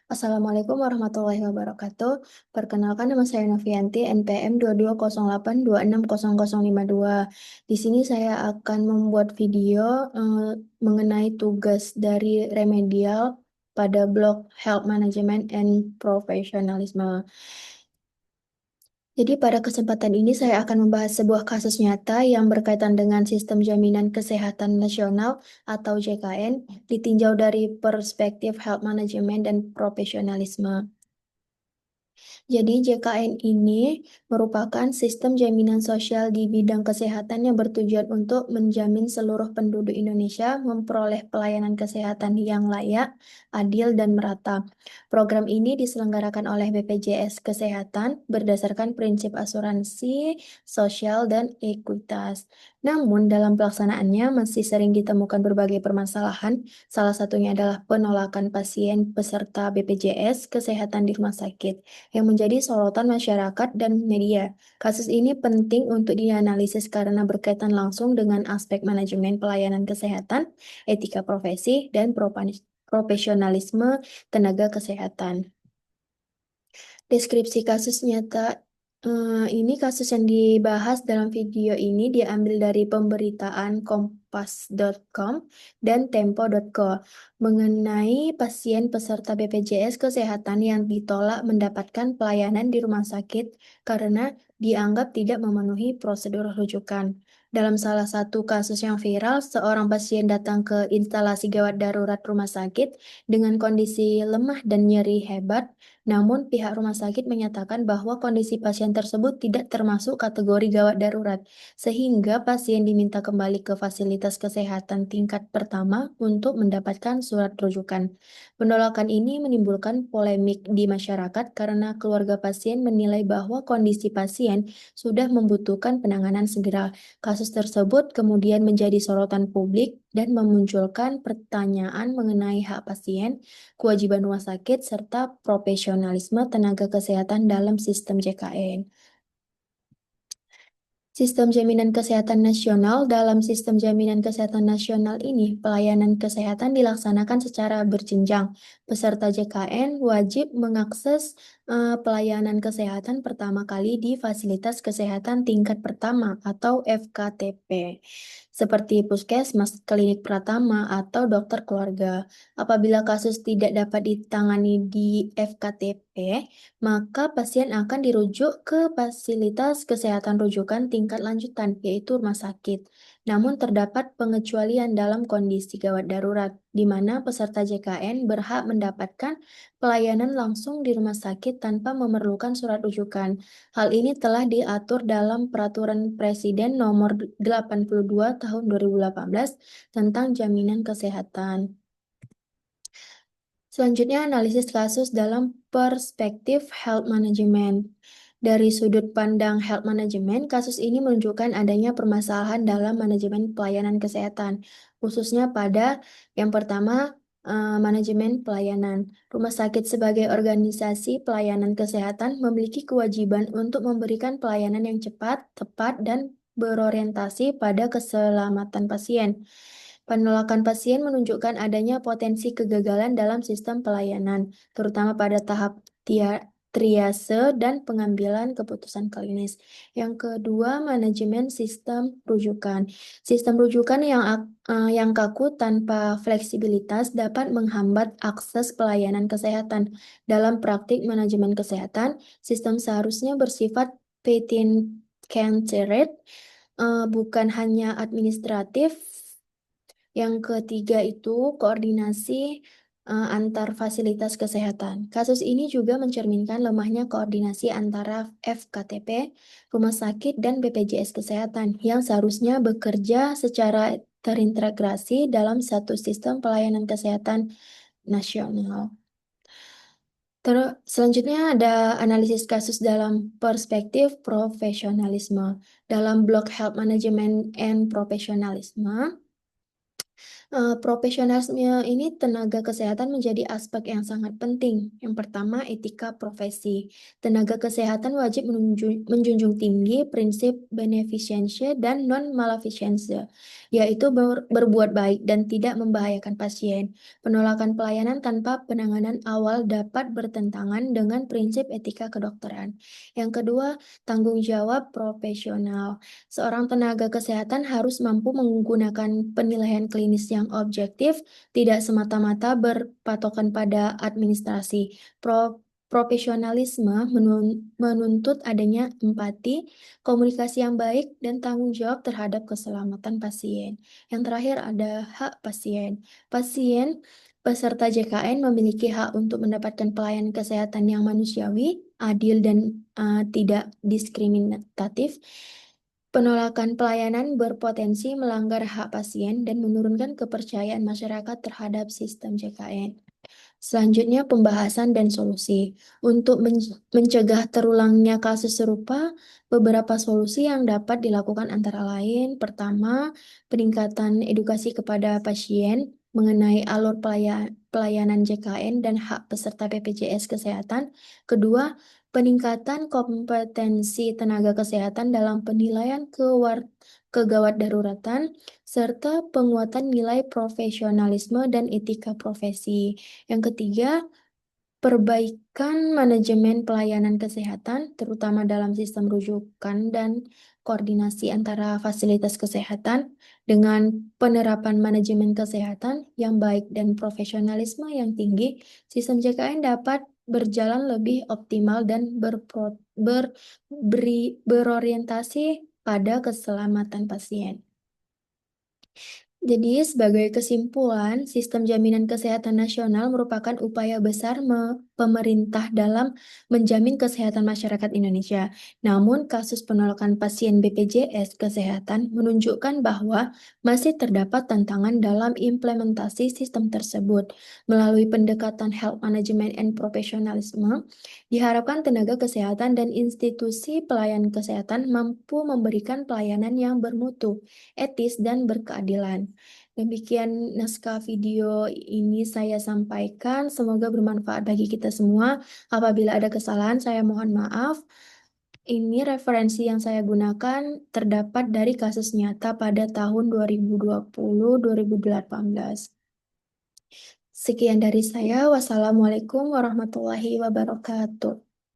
Assalamualaikum warahmatullahi wabarakatuh. Perkenalkan nama saya Novianti, NPM 2208260052. Di sini saya akan membuat video mengenai tugas dari remedial pada blok Health Management and Professionalism. Jadi pada kesempatan ini saya akan membahas sebuah kasus nyata yang berkaitan dengan Sistem Jaminan Kesehatan Nasional atau JKN, ditinjau dari perspektif health management dan profesionalisme. Jadi JKN ini merupakan sistem jaminan sosial di bidang kesehatan yang bertujuan untuk menjamin seluruh penduduk Indonesia memperoleh pelayanan kesehatan yang layak, adil, dan merata. Program ini diselenggarakan oleh BPJS Kesehatan berdasarkan prinsip asuransi sosial dan ekuitas. Namun dalam pelaksanaannya masih sering ditemukan berbagai permasalahan, salah satunya adalah penolakan pasien peserta BPJS Kesehatan di rumah sakit yang menjadi sorotan masyarakat dan media. Kasus ini penting untuk dianalisis karena berkaitan langsung dengan aspek manajemen pelayanan kesehatan, etika profesi, dan profesionalisme tenaga kesehatan. Deskripsi kasus nyata ini kasus yang dibahas dalam video ini diambil dari pemberitaan kompas.com dan tempo.co mengenai pasien peserta BPJS Kesehatan yang ditolak mendapatkan pelayanan di rumah sakit karena dianggap tidak memenuhi prosedur rujukan. Dalam salah satu kasus yang viral, seorang pasien datang ke instalasi gawat darurat rumah sakit dengan kondisi lemah dan nyeri hebat. Namun, pihak rumah sakit menyatakan bahwa kondisi pasien tersebut tidak termasuk kategori gawat darurat, sehingga pasien diminta kembali ke fasilitas kesehatan tingkat pertama untuk mendapatkan surat rujukan. Penolakan ini menimbulkan polemik di masyarakat karena keluarga pasien menilai bahwa kondisi pasien sudah membutuhkan penanganan segera. Kasus tersebut kemudian menjadi sorotan publik dan memunculkan pertanyaan mengenai hak pasien, kewajiban rumah sakit, serta profesionalisme tenaga kesehatan dalam sistem JKN. Sistem Jaminan Kesehatan Nasional. Dalam Sistem Jaminan Kesehatan Nasional ini, pelayanan kesehatan dilaksanakan secara berjenjang. Peserta JKN wajib mengakses pelayanan kesehatan pertama kali di fasilitas kesehatan tingkat pertama atau FKTP, seperti puskesmas, klinik pratama, atau dokter keluarga. Apabila kasus tidak dapat ditangani di FKTP, maka pasien akan dirujuk ke fasilitas kesehatan rujukan tingkat lanjutan, yaitu rumah sakit. Namun terdapat pengecualian dalam kondisi gawat darurat, di mana peserta JKN berhak mendapatkan pelayanan langsung di rumah sakit tanpa memerlukan surat rujukan. Hal ini telah diatur dalam Peraturan Presiden Nomor 82 Tahun 2018 tentang Jaminan Kesehatan. Selanjutnya, analisis kasus dalam perspektif health management. Dari sudut pandang health management, kasus ini menunjukkan adanya permasalahan dalam manajemen pelayanan kesehatan, khususnya pada yang pertama, manajemen pelayanan. Rumah sakit sebagai organisasi pelayanan kesehatan memiliki kewajiban untuk memberikan pelayanan yang cepat, tepat, dan berorientasi pada keselamatan pasien. Penolakan pasien menunjukkan adanya potensi kegagalan dalam sistem pelayanan, terutama pada tahap triase dan pengambilan keputusan klinis. Yang kedua, manajemen sistem rujukan. Sistem rujukan yang kaku tanpa fleksibilitas dapat menghambat akses pelayanan kesehatan. Dalam praktik manajemen kesehatan, sistem seharusnya bersifat patient-centered, bukan hanya administratif. Yang ketiga itu koordinasi antar fasilitas kesehatan. Kasus ini juga mencerminkan lemahnya koordinasi antara FKTP, rumah sakit, dan BPJS Kesehatan yang seharusnya bekerja secara terintegrasi dalam satu sistem pelayanan kesehatan nasional. Selanjutnya ada analisis kasus dalam perspektif profesionalisme. Dalam blok Health Management and Professionalism, Profesionalisme ini tenaga kesehatan menjadi aspek yang sangat penting. Yang pertama, etika profesi. Tenaga kesehatan wajib menjunjung tinggi prinsip beneficence dan non-maleficence, yaitu berbuat baik dan tidak membahayakan pasien. Penolakan pelayanan tanpa penanganan awal dapat bertentangan dengan prinsip etika kedokteran. Yang kedua, tanggung jawab profesional. Seorang tenaga kesehatan harus mampu menggunakan penilaian klinis yang objektif, tidak semata-mata berpatokan pada administrasi. Profesionalisme menuntut adanya empati, komunikasi yang baik, dan tanggung jawab terhadap keselamatan pasien. Yang terakhir ada hak pasien. Pasien peserta JKN memiliki hak untuk mendapatkan pelayanan kesehatan yang manusiawi, adil, dan tidak diskriminatif. Penolakan pelayanan berpotensi melanggar hak pasien dan menurunkan kepercayaan masyarakat terhadap sistem JKN. Selanjutnya, pembahasan dan solusi. Untuk mencegah terulangnya kasus serupa, beberapa solusi yang dapat dilakukan antara lain: pertama, peningkatan edukasi kepada pasien mengenai alur pelayanan JKN dan hak peserta BPJS Kesehatan. Kedua, peningkatan kompetensi tenaga kesehatan dalam penilaian kegawat daruratan, serta penguatan nilai profesionalisme dan etika profesi. Yang ketiga, perbaikan manajemen pelayanan kesehatan, terutama dalam sistem rujukan dan koordinasi antara fasilitas kesehatan, dengan penerapan manajemen kesehatan yang baik dan profesionalisme yang tinggi, sistem JKN dapat berjalan lebih optimal dan berorientasi pada keselamatan pasien. Jadi, sebagai kesimpulan, sistem jaminan kesehatan nasional merupakan upaya besar pemerintah dalam menjamin kesehatan masyarakat Indonesia. Namun, kasus penolakan pasien BPJS Kesehatan menunjukkan bahwa masih terdapat tantangan dalam implementasi sistem tersebut. Melalui pendekatan health management and professionalism, diharapkan tenaga kesehatan dan institusi pelayanan kesehatan mampu memberikan pelayanan yang bermutu, etis, dan berkeadilan. Demikian naskah video ini saya sampaikan. Semoga bermanfaat bagi kita semua. Apabila ada kesalahan, saya mohon maaf. Ini referensi yang saya gunakan terdapat dari kasus nyata pada tahun 2020-2018. Sekian dari saya. Wassalamualaikum warahmatullahi wabarakatuh.